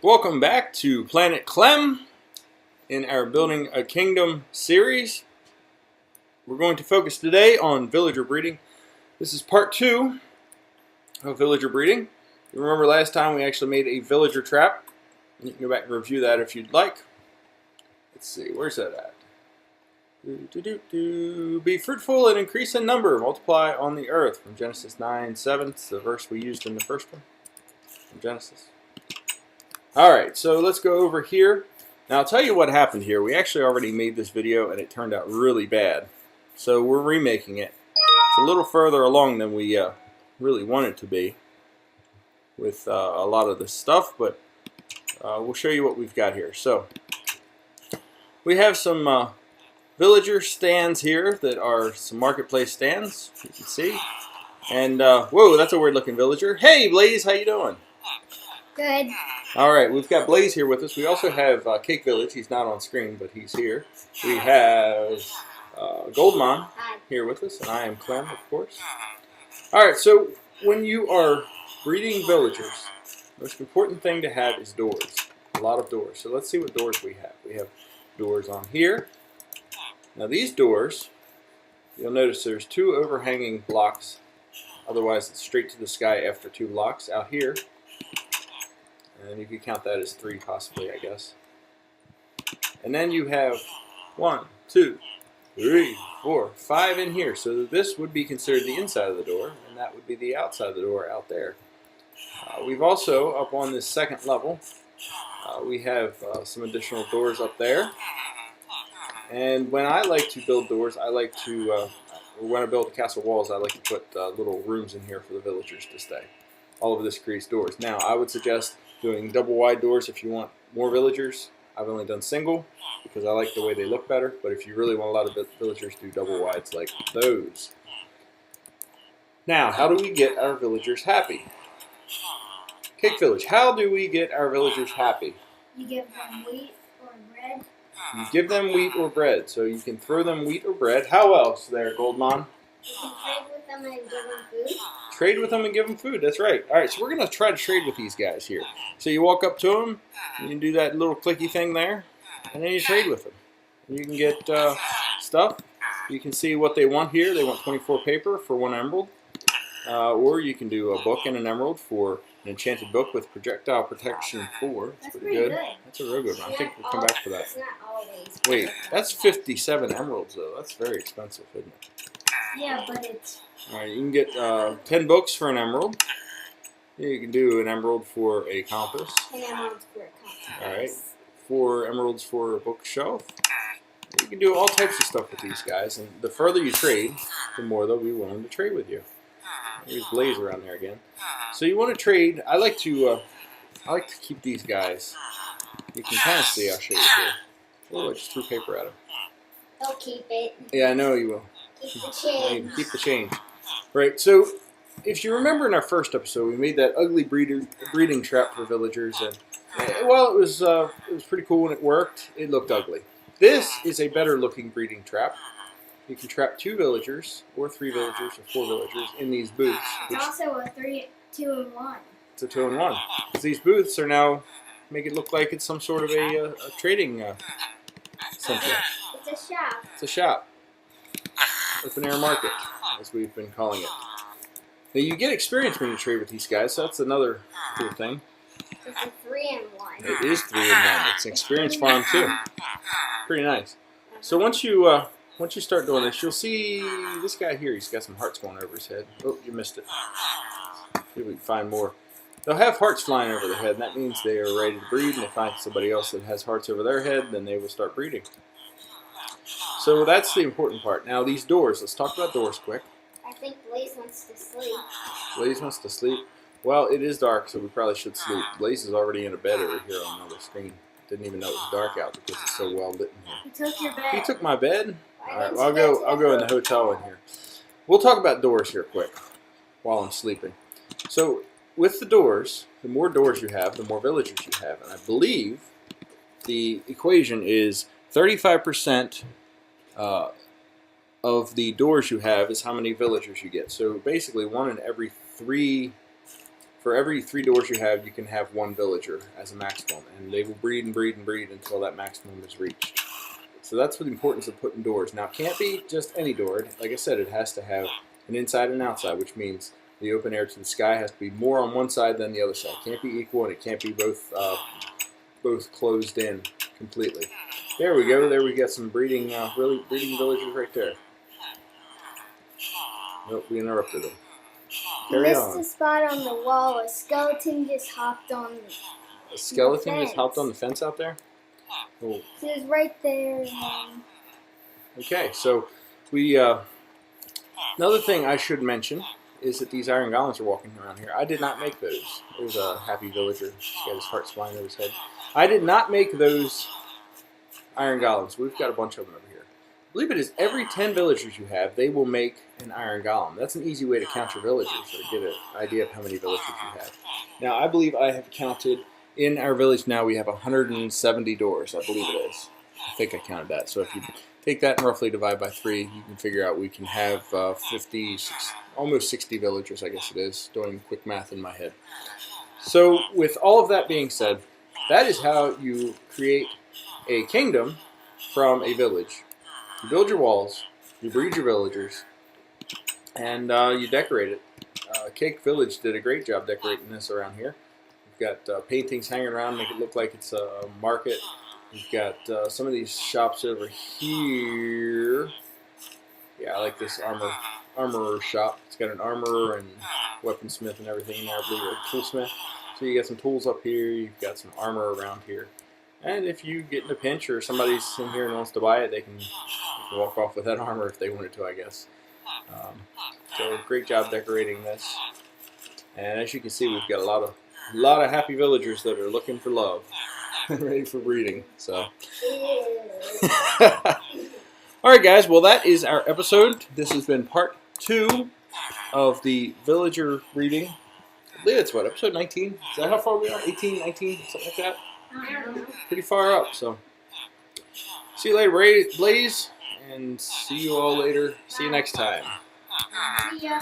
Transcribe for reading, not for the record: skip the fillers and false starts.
Welcome back to Planet Clem in our Building a Kingdom series. We're going to focus today on villager breeding. This is part 2 of villager breeding. You remember last time we actually made a villager trap. You can go back and review that if you'd like. Let's see, where's that at? Be fruitful and increase in number, multiply on the earth. From Genesis 9:7. It's the verse we used in the first one from Genesis. Alright, so let's go over here. Now I'll tell you what happened here. We actually already made this video and it turned out really bad. So we're remaking it. It's a little further along than we really want it to be with a lot of this stuff, but we'll show you what we've got here. So we have some villager stands here that are some marketplace stands, you can see. And, whoa, that's a weird looking villager. Hey Blaze, how you doing? Good. Alright, we've got Blaze here with us. We also have Cake Village. He's not on screen, but he's here. We have Goldmon here with us, and I am Clem, of course. Alright, so when you are breeding villagers, the most important thing to have is doors. A lot of doors. So let's see what doors we have. We have doors on here. Now these doors, you'll notice there's 2 overhanging blocks. Otherwise it's straight to the sky after 2 blocks out here. And you could count that as 3 possibly, I guess. And then you have 1, 2, 3, 4, 5 in here. So this would be considered the inside of the door, and that would be the outside of the door out there. We've also, up on this second level, we have some additional doors up there. And when I like to build doors, I like to, when I build castle walls, I like to put little rooms in here for the villagers to stay. All of this creates doors. Now, I would suggest doing double wide doors if you want more villagers. I've only done single because I like the way they look better, but if you really want a lot of villagers, do double wides like those. Now, how do we get our villagers happy? Cake Village, how do we get our villagers happy? You give them wheat or bread. You give them wheat or bread, so you can throw them wheat or bread. How else there, Goldmon? You can trade with them and give them food. Trade with them and give them food, that's right. Alright, so we're going to try to trade with these guys here. So you walk up to them, you can do that little clicky thing there, and then you trade with them. You can get stuff. You can see what they want here. They want 24 paper for 1 emerald. Or you can do a book and an emerald for an enchanted book with projectile protection 4. That's pretty good. That's a real good one. I think we'll come back for that. It's not always. Wait, that's 57 emeralds though. That's very expensive, isn't it? Yeah, but it's... Alright, you can get 10 books for an emerald. You can do an emerald for a compass. 10 emeralds for a compass. Alright, 4 emeralds for a bookshelf. You can do all types of stuff with these guys, and the further you trade, the more they'll be willing to trade with you. There's Blaze around there again. So you want to trade. I like to keep these guys. You can kind of see. I'll show you here. Oh, I just threw paper at him. They'll keep it. Yeah, I know you will. Keep the change. Keep the change. Right. So if you remember in our first episode, we made that ugly breeding trap for villagers, and while it was pretty cool when it worked, it looked ugly. This is a better looking breeding trap. You can trap 2 villagers, or 3 villagers, or 4 villagers in these booths. It's also a 2-in-1. It's a 2-in-1. Because these booths are now make it look like it's some sort of a trading center. It's a shop. It's a shop. Open air market, as we've been calling it. Now you get experience when you trade with these guys, so that's another cool thing. It's a 3-in-1. It is 3-in-1. It's an experience farm too. Pretty nice. So once you start doing this, you'll see this guy here. He's got some hearts going over his head. Oh, you missed it. See if we can find more. They'll have hearts flying over their head, and that means they are ready to breed, and they find somebody else that has hearts over their head, then they will start breeding. So that's the important part. Now these doors, let's talk about doors quick. I think Blaze wants to sleep. Blaze wants to sleep. Well, it is dark, so we probably should sleep. Blaze is already in a bed over here on another screen. Didn't even know it was dark out because it's so well lit in here. He took your bed. He took my bed? Alright, well, I'll I'll go in the hotel in here. We'll talk about doors here quick while I'm sleeping. So with the doors, the more doors you have, the more villagers you have. And I believe the equation is 35% of the doors you have is how many villagers you get. So basically 1 in every 3 for every 3 doors you can have 1 villager as a maximum, and they will breed and breed and breed until that maximum is reached. So that's the importance of putting doors. Now, it can't be just any door. Like I said, it has to have an inside and outside, which means the open air to the sky has to be more on one side than the other side. It can't be equal, and it can't be both closed in completely. There we go. There we got some breeding villagers right there. Nope, we interrupted them. Carry on. Missed a spot on the wall. A skeleton just hopped on. A skeleton the just hopped fence. on the fence out there? Oh. He was right there. Okay, so we another thing I should mention is that these iron golems are walking around here. I did not make those. There's a happy villager. He's got his heart flying over his head. I did not make those iron golems. We've got a bunch of them over here. I believe it is every 10 villagers you have, they will make an iron golem. That's an easy way to count your villagers, or to get an idea of how many villagers you have. Now, I believe I have counted, in our village now, we have 170 doors, I believe it is. I think I counted that. So if you take that and roughly divide by 3, you can figure out we can have 50, almost 60 villagers, I guess it is, doing quick math in my head. So with all of that being said, that is how you create a kingdom from a village. You build your walls, you breed your villagers, and you decorate it. Cake Village did a great job decorating this around here. We've got paintings hanging around, make it look like it's a market. We've got some of these shops over here. Yeah, I like this armorer shop. It's got an armorer and weaponsmith and everything in there. I believe a toolsmith. So you got some tools up here. You've got some armor around here. And if you get in a pinch or somebody's in here and wants to buy it, they can walk off with that armor if they wanted to, I guess. So great job decorating this. And as you can see, we've got a lot of happy villagers that are looking for love and ready for breeding. So, all right, guys. Well, that is our episode. This has been part 2 of the villager breeding. I believe it's what, episode 19? Is that how far we are? 18, 19, something like that. Pretty far up. So, see you later, Blaze, and see you all later. See you next time. See ya.